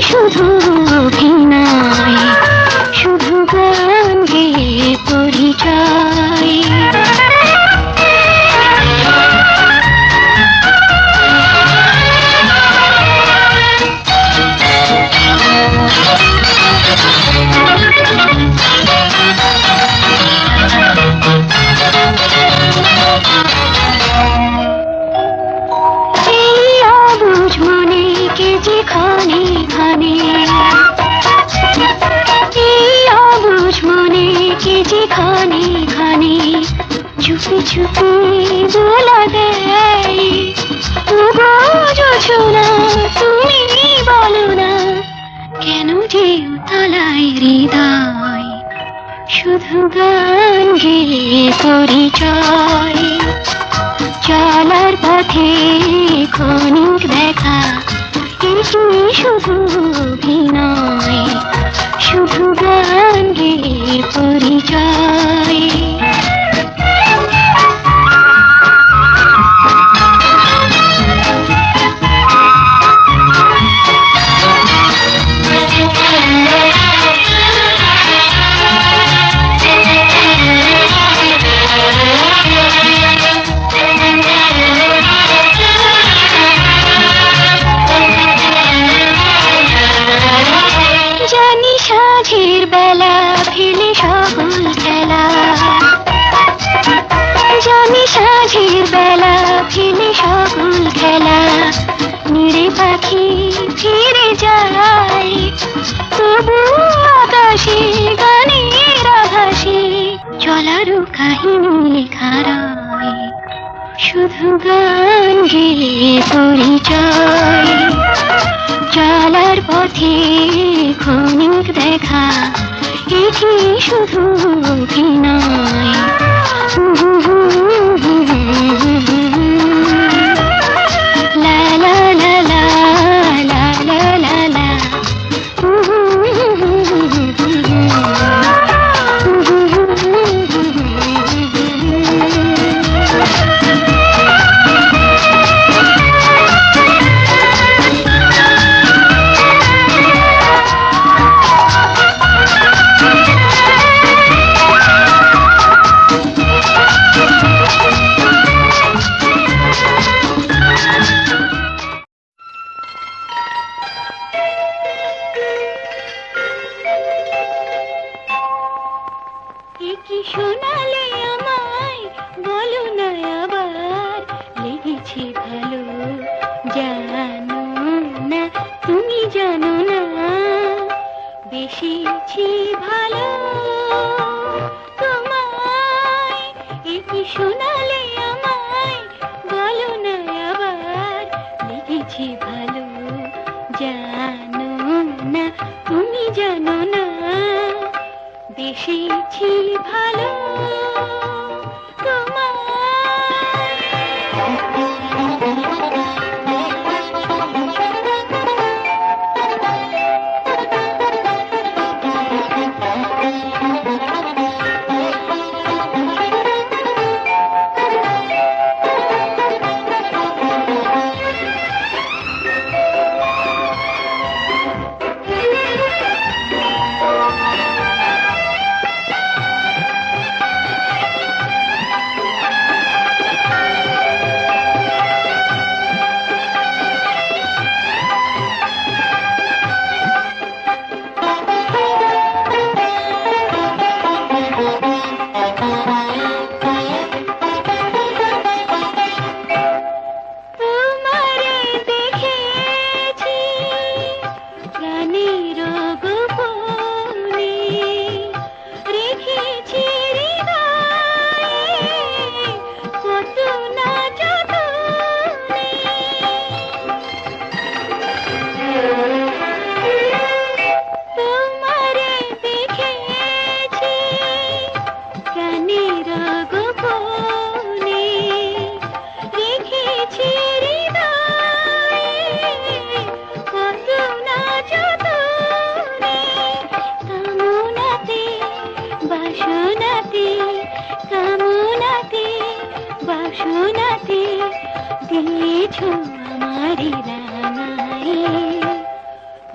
শুধু অভিনয়, শুধু গান গেয়ে পরিচয়। চুপি চুপি দোলা দেয়, ওগো জোছনা তুমি বলো না, কেন যে উতলায় হৃদয়, শুধু গান গেয়ে পরিচয়। চলার পথে ক্ষণিক দেখা, এটি শুধু অভিনয়, শুধু গান গেয়ে পরিচয়। সাঁঝের বেলা ফেলে সকল খেলা, জানি সাঁঝের বেলা ফেলে সকল খেলা, নিড়ে পাখি ফিরে যায়, তবু আকাশে গানের আভাসে চলারও কাহিনী লেখা রয়, শুধু গান গেয়ে পরিচয়। চলার পথে ক্ষণিক দেখা, এটি শুধু অভিনয়। লা লা লা লা লা লা লা লা। কি শোনালে আমায় বলো না আবার, লেগেছে ভালো জানো না, তুমি জানো না বেশিছি ভালো তোমায়। কি শোনালে আমায় বলো না আবার, লেগেছে ভালো জানো না, তুমি জানো না বেশিছি ভালো তোমায়।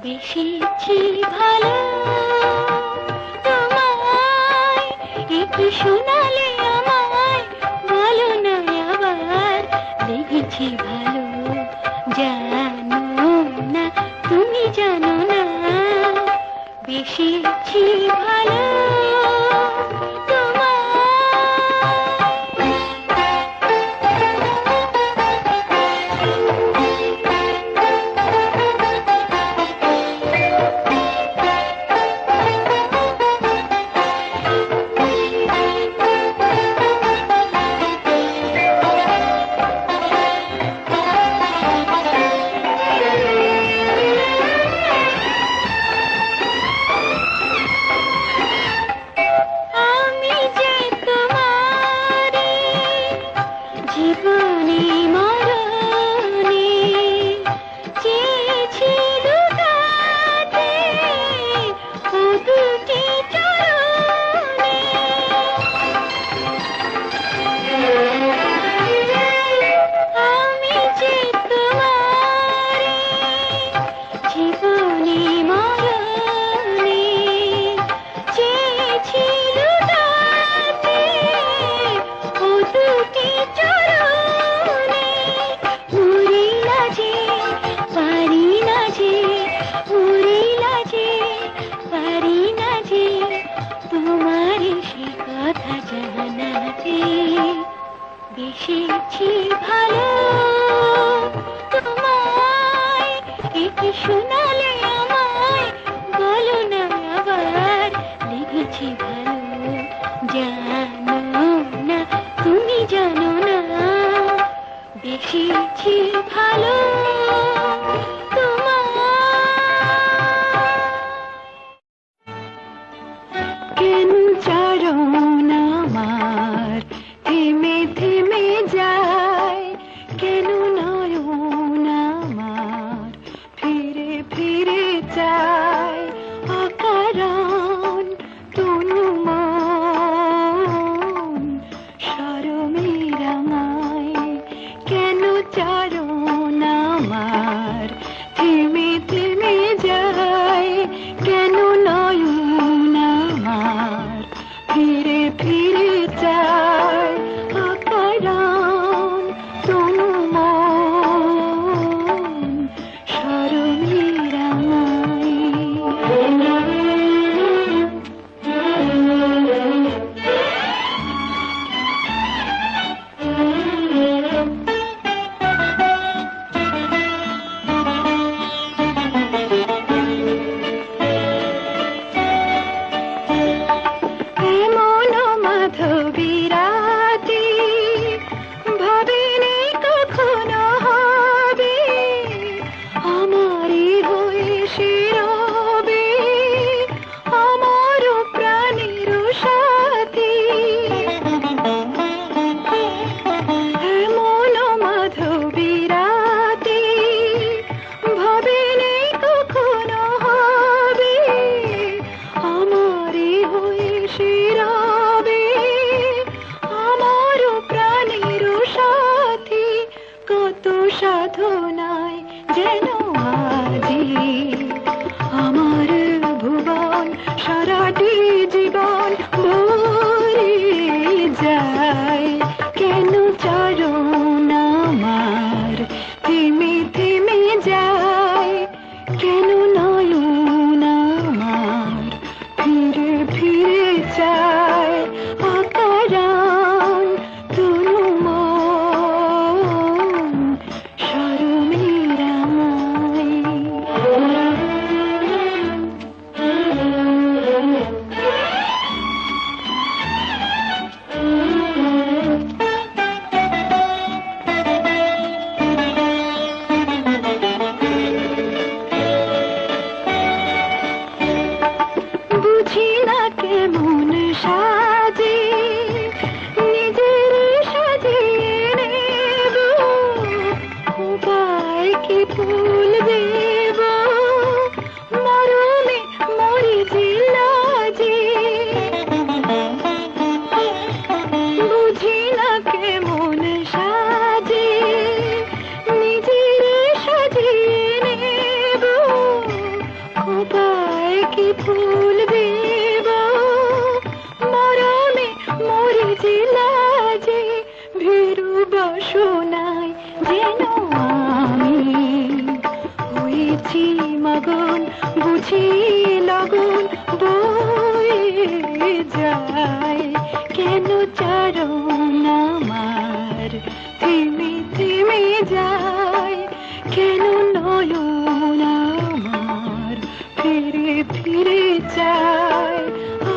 বেশিছি ভালো তোমায়, একটু শোনালে আমায়, বলো না আবার লেগেছি ভালো, জানো না তুমি জানো না, বেশিছি ভালো জীবনে মরণে চেয়েছি লুটাতে ও দুটি চরণে, আমি যে তোমারে জীবনে মরণে চেয়েছি লুটাতে ও দুটি চরণে, উড়িলা যে পারি না যে, উড়িলা যে পারি না যে, তোমার সে কথা জানা যে, বেশিছি ভালো তোমায়, একটু শোনালে আমায়, বলো না আবার লেগেছি ভালো, জানো না তুমি জানো না, বেশিছি ভালো কেন চরণ আমার থেমে থেমে যায়, কেন নয়ন আমার ফিরে ফিরে যায়, অকারণ তনু মন শরমে রাঙায়, কেন চরণ আমার থেমে থেমে যায়, কেন নয়ন আমার ফিরে ফিরে যায়, অকারণ তনু মন শরমে রাঙায়। বুঝি লগন বয়ে যায়, কেন চরণ আমার থেমে থেমে যায়, কেন নয়ন আমার ফিরে ফিরে যায়,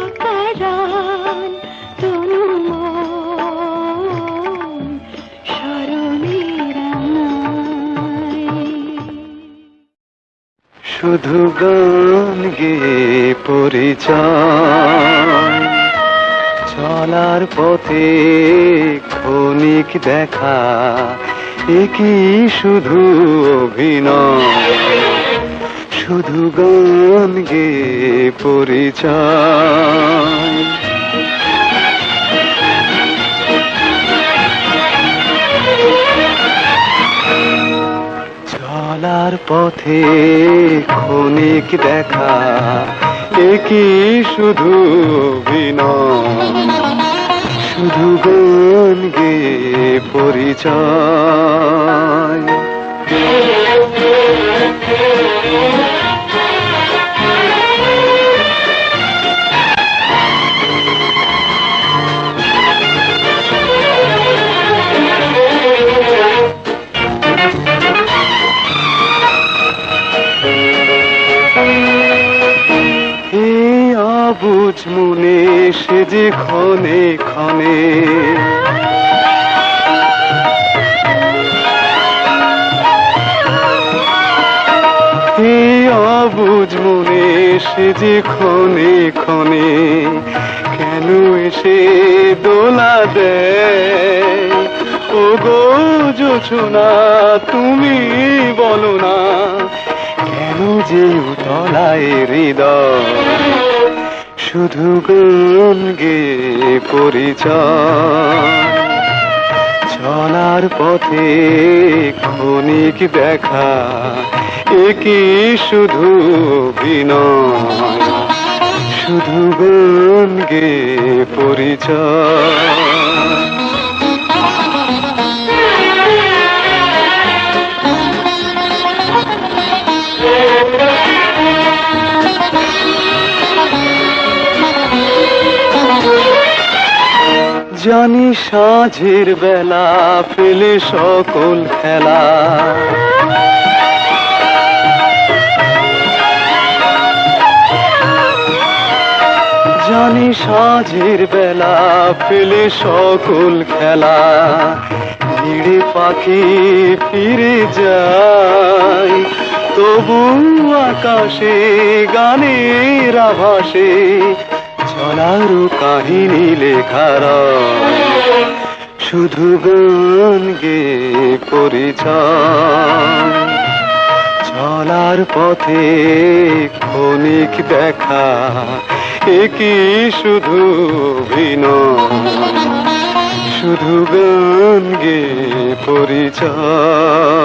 অকারণ তনু মন স্মরণে রাঙায়। শুধু গান গেয়ে পরিচয়, চলার পথে ক্ষণিক দেখা, একই শুধু অভিনয়। শুধু গান গেয়ে পরিচয়, চলার পথে ক্ষণিক দেখা, একই শুধু অভিনয়। শুধু গান গেয়ে পরিচয়। অবুঝ মনে সে যে ক্ষণে ক্ষণে, অবুঝ মনে সে যে ক্ষণে ক্ষণে, কেন এসে দোলা দেয়। ও গো জোছনা তুমি বলো না, কেন যে উতলায় হৃদয়। শুধু গান গেয়ে পরিচয়, চলার পথে ক্ষণিক দেখা, একই শুধু অভিনয়। শুধু গান গেয়ে পরিচয়। জানি সাঁঝের বেলা ফেলে সকল খেলা, জানি সাঁঝের বেলা ফেলে সকল খেলা, ভিড়ে পাখি ফিরে যায়। তবু আকাশে গানের আভাসে চলার কাহিনী লেখার। শুধু গান গেয়ে পরিচয়, চলার পথে ক্ষণিক দেখা, একই শুধু অভিনয়। শুধু গান গেয়ে পরিচয়।